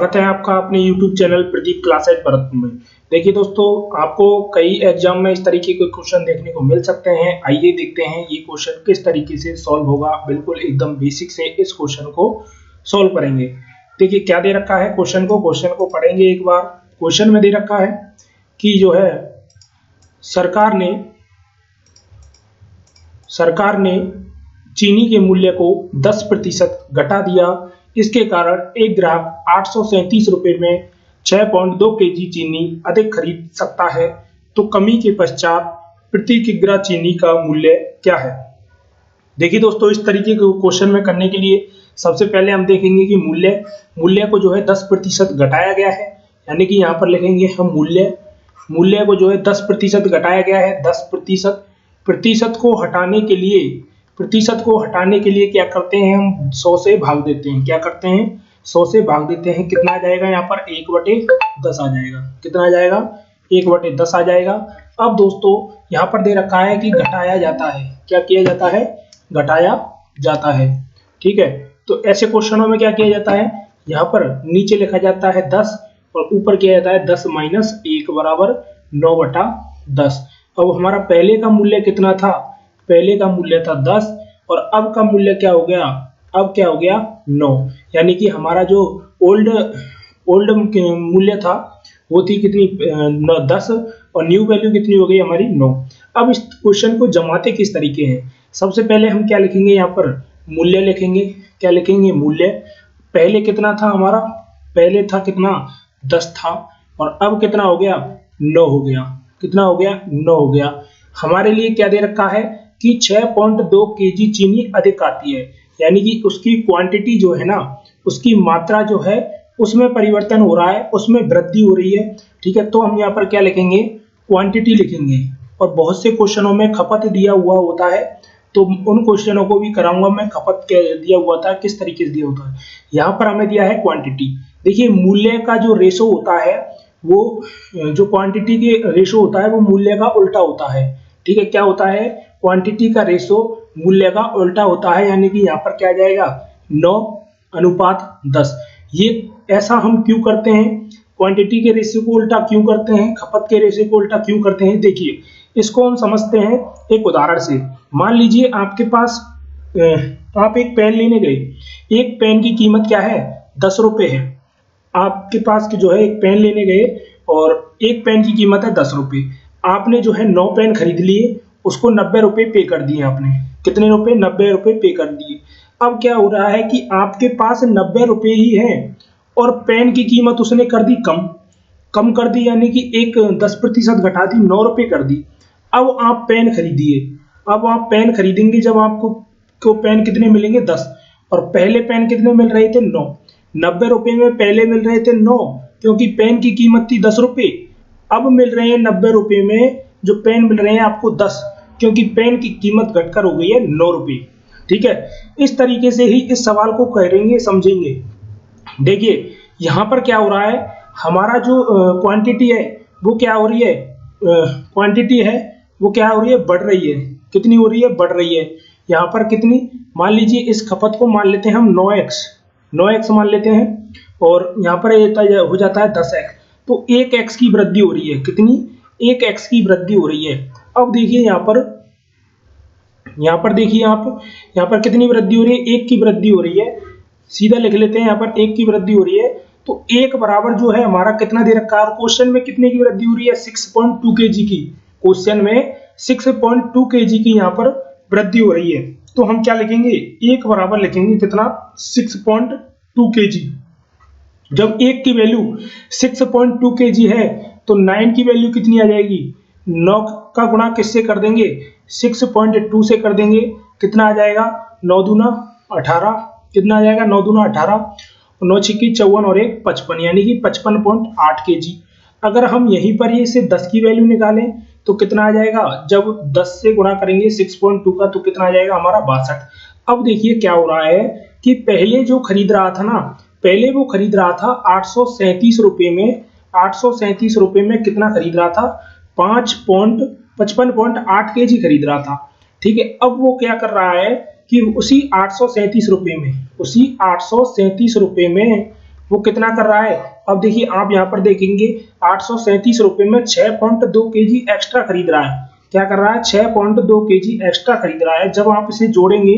स्वागत है आपका अपने YouTube channel Pradeep classes Bharatpur में। देखिए दोस्तों, आपको कई एग्जाम में इस तरीके के क्वेश्चन देखने को मिल सकते हैं। आइए देखते हैं ये क्वेश्चन किस तरीके से सॉल्व होगा। बिल्कुल एकदम बेसिक से इस क्वेश्चन को सॉल्व करेंगे। देखिए क्या दे रखा है क्वेश्चन को पढ़ेंगे एक बार। क्वेश्चन में दे रखा है कि जो है सरकार ने चीनी के मूल्य को 10% घटा दिया। इसके कारण एक ग्राहक 837 रुपए में 6.2 केजी चीनी अधिक खरीद सकता है। तो कमी के पश्चात प्रति किग्रा चीनी का मूल्य क्या है। देखिए दोस्तों, इस तरीके के क्वेश्चन में करने के लिए सबसे पहले हम देखेंगे कि मूल्य को जो है 10% घटाया गया है। यानी कि यहाँ पर लिखेंगे हम मूल्य को जो है 10% घटाया गया है। 10% प्रतिशत को हटाने के लिए क्या करते हैं, हम 100 से भाग देते हैं। क्या करते हैं, 100 से भाग देते हैं। कितना आ जाएगा यहाँ पर 1/10 आ जाएगा। कितना आ जाएगा, 1/10 आ जाएगा। अब दोस्तों यहाँ पर दे रखा है कि घटाया जाता है। क्या किया जाता है, घटाया जाता है। ठीक है, तो ऐसे क्वेश्चनों में क्या किया जाता है, यहाँ पर नीचे लिखा जाता है 10 और ऊपर किया जाता है 10 - 1 बराबर 9/10। अब हमारा पहले का मूल्य कितना था, पहले का मूल्य था 10 और अब का मूल्य क्या हो गया, अब क्या हो गया 9। यानी कि हमारा जो ओल्ड मूल्य था वो थी कितनी 10 और न्यू वैल्यू कितनी हो गई हमारी 9। अब इस क्वेश्चन को जमाते किस तरीके हैं, सबसे पहले हम क्या लिखेंगे, यहाँ पर मूल्य लिखेंगे। क्या लिखेंगे, मूल्य। पहले कितना था हमारा, पहले था कितना 10 था और अब कितना हो गया 9 हो गया। कितना हो गया 9 हो गया। हमारे लिए क्या दे रखा है कि 6.2 केजी चीनी अधिक आती है। यानी कि उसकी क्वांटिटी जो है ना, उसकी मात्रा जो है उसमें परिवर्तन हो रहा है, उसमें वृद्धि हो रही है। ठीक है, तो हम यहाँ पर क्या लिखेंगे, क्वांटिटी लिखेंगे। और बहुत से क्वेश्चनों में खपत दिया हुआ होता है, तो उन क्वेश्चनों को भी कराऊंगा मैं। खपत दिया हुआ था, किस तरीके से दिया होता है। यहाँ पर हमें दिया है क्वांटिटी। देखिए मूल्य का जो रेशो होता है, वो जो क्वांटिटी के रेशो होता है वो मूल्य का उल्टा होता है। ठीक है, क्या होता है, क्वांटिटी का रेशो मूल्य का उल्टा होता है। यानी कि यहाँ पर क्या आ जाएगा 9:10। ये ऐसा हम क्यों करते हैं, क्वांटिटी के रेशियो को उल्टा क्यों करते हैं, खपत के रेशियो को उल्टा क्यों करते हैं। देखिए इसको हम समझते हैं एक उदाहरण से। मान लीजिए आपके पास आप एक पेन लेने गए। एक पेन की कीमत क्या है, 10 रुपए है। आपके पास की जो है एक पेन लेने गए और एक पेन की कीमत है 10 रुपए। आपने जो है 9 पेन खरीद लिए, उसको 90 रुपए पे कर दिए आपने। कितने रुपए, 90 रुपए पे कर दिए। अब क्या हो रहा है कि आपके पास 90 रुपए ही है और पेन की कीमत उसने कर दी कम कर दी। यानी कि एक 10% घटा दी, 9 रुपए कर दी। अब आप पेन खरीदिए। अब आप पेन खरीदेंगे, जब आपको पेन कितने मिलेंगे 10 और पहले पेन कितने मिल रहे थे 9। 90 रुपए में पहले मिल रहे थे 9 क्योंकि पेन की कीमत थी 10 रुपए। अब मिल रहे हैं 90 रुपए में जो पेन मिल रहे हैं आपको 10, क्योंकि पेन की कीमत घटकर हो गई है 9 रुपए। ठीक है, इस तरीके से ही इस सवाल को करेंगे, समझेंगे। देखिए यहाँ पर क्या हो रहा है, हमारा जो क्वांटिटी है वो क्या हो रही है, क्वांटिटी है वो क्या हो रही है, बढ़ रही है। कितनी हो रही है, बढ़ रही है। यहाँ पर कितनी, मान लीजिए इस खपत को मान लेते हैं हम 9x मान लेते हैं और यहाँ पर हो जाता है 10x। तो 1x की वृद्धि हो रही है। कितनी, 1x की वृद्धि हो रही है। अब देखिए यहाँ पर देखिए आप, यहाँ पर कितनी वृद्धि हो रही है, 1 की वृद्धि हो रही है। सीधा लिख लेते हैं, यहाँ पर 1 की वृद्धि हो रही है। तो 1 बराबर जो है हमारा कितना दे रखा है, क्वेश्चन में कितने की वृद्धि हो रही है, 6.2 केजी की। क्वेश्चन में 6.2 केजी की यहाँ पर वृद्धि हो रही है। तो हम क्या लिखेंगे, 1 बराबर लिखेंगे कितना, 6.2 केजी। जब 1 की वैल्यू 6.2 केजी है तो 9 की वैल्यू कितनी आ जाएगी, 9 का गुणा किससे कर देंगे, 6.2 से कर देंगे। कितना आ जाएगा, 9 दूना 18। कितना आ जाएगा, 9 दूना 18, 9 छिक्की 54 और 1 55, यानी कि 55.8 केजी। अगर हम यहीं पर ये से 10 की वैल्यू निकालें तो कितना आ जाएगा, जब 10 से गुणा करेंगे 6.2 का तो कितना आ जाएगा हमारा 62। अब देखिए क्या हो रहा है कि पहले जो खरीद रहा था ना, पहले वो खरीद रहा था 837 रुपए में। 837 रुपए में कितना खरीद रहा था, 55.8 केजी खरीद रहा था। ठीक है, अब वो क्या कर रहा है कि उसी 837 रुपए में वो कितना कर रहा है। अब देखिए आप यहाँ पर देखेंगे 837 रुपए में 6.2 केजी एक्स्ट्रा खरीद रहा है। क्या कर रहा है, 6.2 केजी एक्स्ट्रा खरीद रहा है। जब आप इसे जोड़ेंगे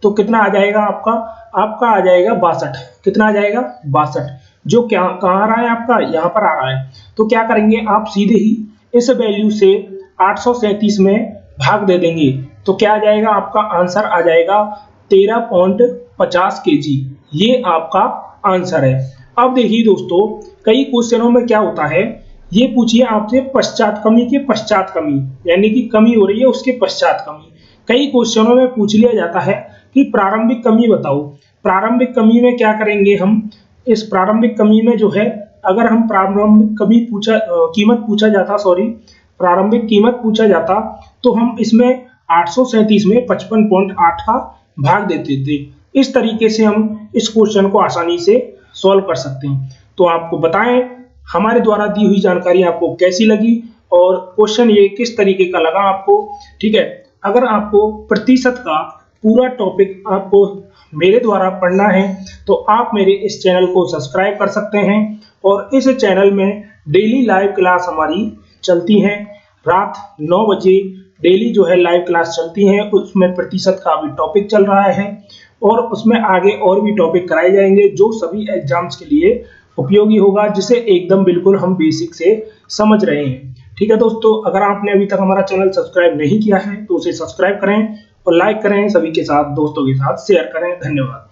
तो कितना आ जाएगा आपका, आपका आ जाएगा 62। कितना आ जाएगा, 62, जो क्या कहाँ आ रहा है आपका, यहाँ पर आ रहा है। तो क्या करेंगे आप सीधे ही इस वैल्यू से 837 में भाग दे देंगे तो क्या आ जाएगा, आपका आंसर आ जाएगा 13.50 केजी। ये आपका आंसर है। अब देखिए दोस्तों, कई क्वेश्चनों में क्या होता है, ये पूछिए आपसे पश्चात कमी के पश्चात कमी, यानी कि कमी हो रही है उसके पश्चात कमी। कई क्वेश्चनों में पूछ लिया जाता है कि प्रारंभिक कमी बताओ। प्रारंभिक कमी में क्या करेंगे हम, इस प्रारंभिक कमी में जो है, अगर हम प्रारंभिक कमी कीमत पूछा जाता, प्रारंभिक कीमत पूछा जाता तो हम इसमें 837 में 55.8 का भाग देते थे। इस तरीके से हम इस क्वेश्चन को आसानी से सॉल्व कर सकते हैं। तो आपको बताएं हमारे द्वारा दी हुई जानकारी आपको कैसी लगी और क्वेश्चन ये किस तरीके का लगा आपको। ठीक है, अगर आपको प्रतिशत का पूरा टॉपिक आपको मेरे द्वारा पढ़ना है तो आप मेरे इस चैनल को सब्सक्राइब कर सकते हैं। और इस चैनल में डेली लाइव क्लास हमारी चलती हैं, रात 9 बजे डेली जो है लाइव क्लास चलती है। उसमें प्रतिशत का भी टॉपिक चल रहा है और उसमें आगे और भी टॉपिक कराए जाएंगे जो सभी एग्जाम्स के लिए उपयोगी होगा, जिसे एकदम बिल्कुल हम बेसिक से समझ रहे हैं। ठीक है दोस्तों, अगर आपने अभी तक हमारा चैनल सब्सक्राइब नहीं किया है तो उसे सब्सक्राइब करें और लाइक करें, सभी के साथ दोस्तों के साथ शेयर करें। धन्यवाद।